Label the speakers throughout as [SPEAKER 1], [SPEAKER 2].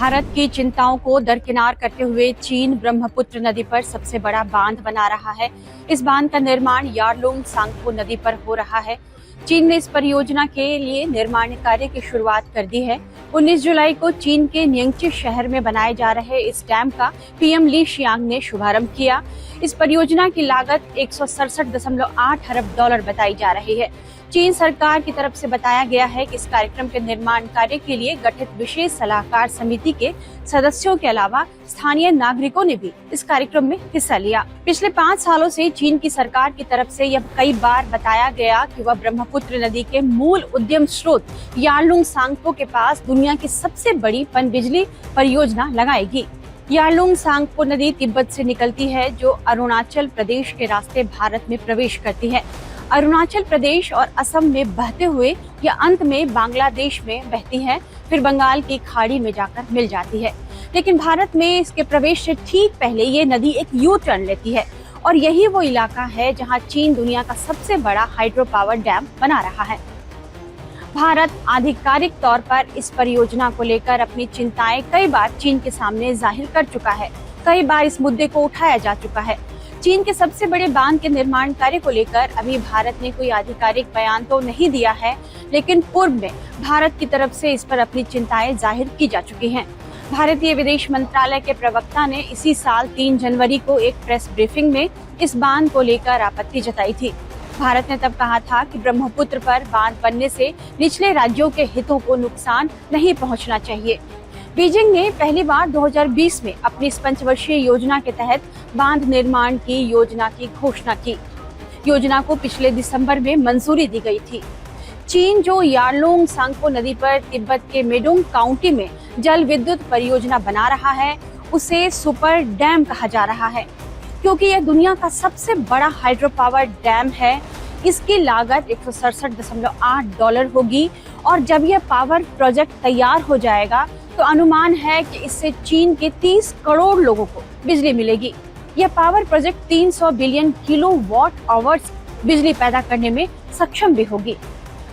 [SPEAKER 1] भारत की चिंताओं को दरकिनार करते हुए चीन ब्रह्मपुत्र नदी पर सबसे बड़ा बांध बना रहा है। इस बांध का निर्माण यारलुंग सांगपो नदी पर हो रहा है। चीन ने इस परियोजना के लिए निर्माण कार्य की शुरुआत कर दी है। 19 जुलाई को चीन के न्यंगची शहर में बनाए जा रहे इस डैम का पीएम ली शियांग ने शुभारंभ किया। इस परियोजना की लागत 167.8 अरब डॉलर बताई जा रही है। चीन सरकार की तरफ से बताया गया है कि इस कार्यक्रम के निर्माण कार्य के लिए गठित विशेष सलाहकार समिति के सदस्यों के अलावा स्थानीय नागरिकों ने भी इस कार्यक्रम में हिस्सा लिया। पिछले 5 सालों से चीन की सरकार की तरफ से यह कई बार बताया गया कि वह ब्रह्मपुत्र नदी के मूल उद्यम स्रोत यारलुंग सांगपो के पास दुनिया की सबसे बड़ी पनबिजली परियोजना लगाएगी। यारलुंग सांगपो नदी तिब्बत से निकलती है, जो अरुणाचल प्रदेश के रास्ते भारत में प्रवेश करती है। अरुणाचल प्रदेश और असम में बहते हुए यह अंत में बांग्लादेश में बहती है, फिर बंगाल की खाड़ी में जाकर मिल जाती है। लेकिन भारत में इसके प्रवेश से ठीक पहले ये नदी एक यू टर्न लेती है और यही वो इलाका है जहां चीन दुनिया का सबसे बड़ा हाइड्रो पावर डैम बना रहा है। भारत आधिकारिक तौर पर इस परियोजना को लेकर अपनी चिंताएं कई बार चीन के सामने जाहिर कर चुका है। कई बार इस मुद्दे को उठाया जा चुका है। चीन के सबसे बड़े बांध के निर्माण कार्य को लेकर अभी भारत ने कोई आधिकारिक बयान तो नहीं दिया है, लेकिन पूर्व में भारत की तरफ से इस पर अपनी चिंताएं जाहिर की जा चुकी हैं। भारतीय विदेश मंत्रालय के प्रवक्ता ने इसी साल 3 जनवरी को एक प्रेस ब्रीफिंग में इस बांध को लेकर आपत्ति जताई थी। भारत ने तब कहा था कि ब्रह्मपुत्र पर बांध बनने से निचले राज्यों के हितों को नुकसान नहीं पहुंचना चाहिए। बीजिंग ने पहली बार 2020 में अपनी इस पंचवर्षीय योजना के तहत बांध निर्माण की योजना की घोषणा की। योजना को पिछले दिसंबर में मंजूरी दी गई थी। चीन जो यारलुंग सांगपो नदी पर तिब्बत के मेडुंग काउंटी में जल विद्युत परियोजना बना रहा है, उसे सुपर डैम कहा जा रहा है, क्योंकि यह दुनिया का सबसे बड़ा हाइड्रो पावर डैम है। इसकी लागत 167.8 डॉलर होगी और जब यह पावर प्रोजेक्ट तैयार हो जाएगा तो अनुमान है कि इससे चीन के 30 करोड़ लोगों को बिजली मिलेगी। यह power project 300 billion kilowatt hours बिजली पैदा करने में सक्षम भी होगी।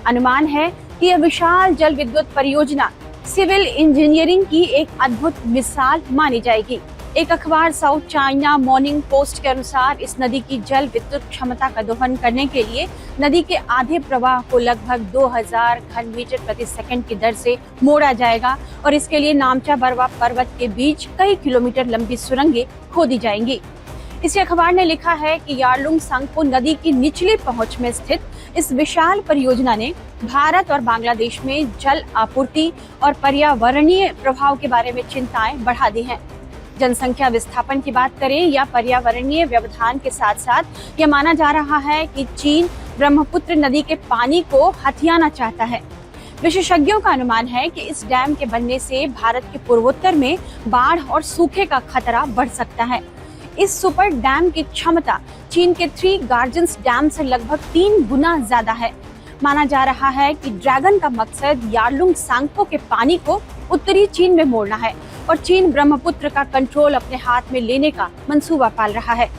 [SPEAKER 1] अनुमान है कि यह विशाल जल विद्युत परियोजना सिविल इंजीनियरिंग की एक अद्भुत मिसाल मानी जाएगी। एक अखबार साउथ चाइना मॉर्निंग पोस्ट के अनुसार इस नदी की जल विद्युत क्षमता का दोहन करने के लिए नदी के आधे प्रवाह को लगभग 2000 घन मीटर प्रति सेकंड की दर से मोड़ा जाएगा और इसके लिए नामचा बरवा पर्वत के बीच कई किलोमीटर लंबी सुरंगें खोदी जाएंगी। इसी अखबार ने लिखा है कि यारलुंग सांगपो नदी की निचली पहुंच में स्थित इस विशाल परियोजना ने भारत और बांग्लादेश में जल आपूर्ति और पर्यावरणीय प्रभाव के बारे में चिंताएं बढ़ा दी हैं। जनसंख्या विस्थापन की बात करें या पर्यावरणीय व्यवधान के साथ साथ यह माना जा रहा है कि चीन ब्रह्मपुत्र नदी के पानी को हथियाना चाहता है। विशेषज्ञों का अनुमान है कि इस डैम के बनने से भारत के पूर्वोत्तर में बाढ़ और सूखे का खतरा बढ़ सकता है। इस सुपर डैम की क्षमता चीन के 3 गार्जन्स डैम से लगभग 3 गुना ज्यादा है। माना जा रहा है कि ड्रैगन का मकसद यारलुंग सांगपो के पानी को उत्तरी चीन में मोड़ना है और चीन ब्रह्मपुत्र का कंट्रोल अपने हाथ में लेने का मंसूबा पाल रहा है।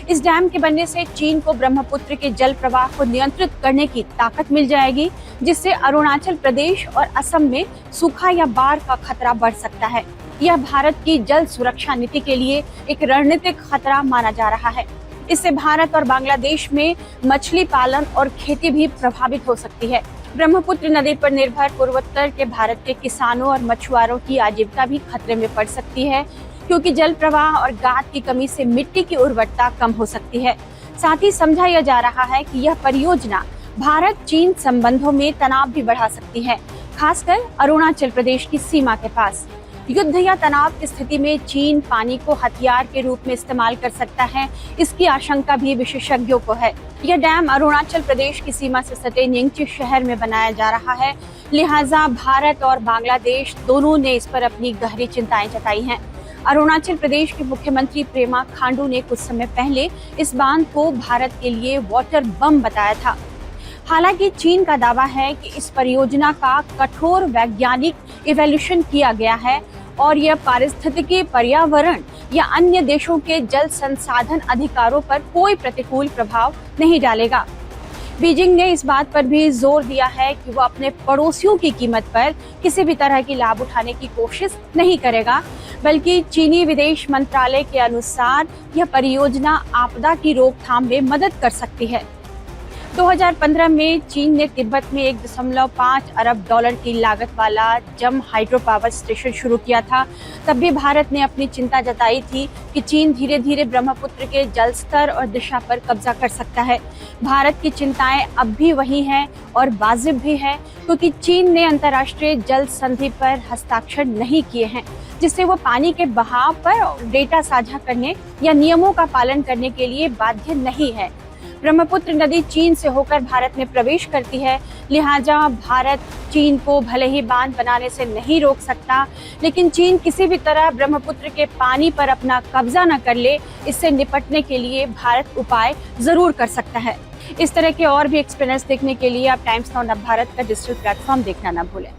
[SPEAKER 1] इस डैम के बनने से चीन को ब्रह्मपुत्र के जल प्रवाह को नियंत्रित करने की ताकत मिल जाएगी, जिससे अरुणाचल प्रदेश और असम में सूखा या बाढ़ का खतरा बढ़ सकता है। यह भारत की जल सुरक्षा नीति के लिए एक रणनीतिक खतरा माना जा रहा है। इससे भारत और बांग्लादेश में मछली पालन और खेती भी प्रभावित हो सकती है। ब्रह्मपुत्र नदी पर निर्भर पूर्वोत्तर के भारत के किसानों और मछुआरों की आजीविका भी खतरे में पड़ सकती है, क्योंकि जल प्रवाह और गाद की कमी से मिट्टी की उर्वरता कम हो सकती है। साथ ही समझा यह जा रहा है कि यह परियोजना भारत चीन संबंधों में तनाव भी बढ़ा सकती है, खासकर अरुणाचल प्रदेश की सीमा के पास। युद्ध या तनाव की स्थिति में चीन पानी को हथियार के रूप में इस्तेमाल कर सकता है, इसकी आशंका भी विशेषज्ञों को है। यह डैम अरुणाचल प्रदेश की सीमा से सटे न्यंगची शहर में बनाया जा रहा है, लिहाजा भारत और बांग्लादेश दोनों ने इस पर अपनी गहरी चिंताएं जताई हैं। अरुणाचल प्रदेश के मुख्यमंत्री पेमा खांडू ने कुछ समय पहले इस बांध को भारत के लिए वाटर बम बताया था। हालांकि चीन का दावा है कि इस परियोजना का कठोर वैज्ञानिक इवैल्यूएशन किया गया है और यह पारिस्थितिकी, पर्यावरण या अन्य देशों के जल संसाधन अधिकारों पर कोई प्रतिकूल प्रभाव नहीं डालेगा। बीजिंग ने इस बात पर भी जोर दिया है कि वो अपने पड़ोसियों की कीमत पर किसी भी तरह की लाभ उठाने की कोशिश नहीं करेगा, बल्कि चीनी विदेश मंत्रालय के अनुसार यह परियोजना आपदा की रोकथाम में मदद कर सकती है। 2015 में चीन ने तिब्बत में 1.5 अरब डॉलर की लागत वाला जम हाइड्रो पावर स्टेशन शुरू किया था। तब भी भारत ने अपनी चिंता जताई थी कि चीन धीरे धीरे ब्रह्मपुत्र के जल स्तर और दिशा पर कब्जा कर सकता है। भारत की चिंताएं अब भी वही हैं और वाजिब भी है, क्योंकि चीन ने अंतर्राष्ट्रीय जल संधि पर हस्ताक्षर नहीं किए हैं, जिससे वो पानी के बहाव पर डेटा साझा करने या नियमों का पालन करने के लिए बाध्य नहीं है। ब्रह्मपुत्र नदी चीन से होकर भारत में प्रवेश करती है, लिहाजा भारत चीन को भले ही बांध बनाने से नहीं रोक सकता, लेकिन चीन किसी भी तरह ब्रह्मपुत्र के पानी पर अपना कब्जा न कर ले, इससे निपटने के लिए भारत उपाय जरूर कर सकता है। इस तरह के और भी एक्सप्लेनर्स देखने के लिए आप टाइम्स नाउ नवभारत का डिजिटल प्लेटफॉर्म देखना न भूलें।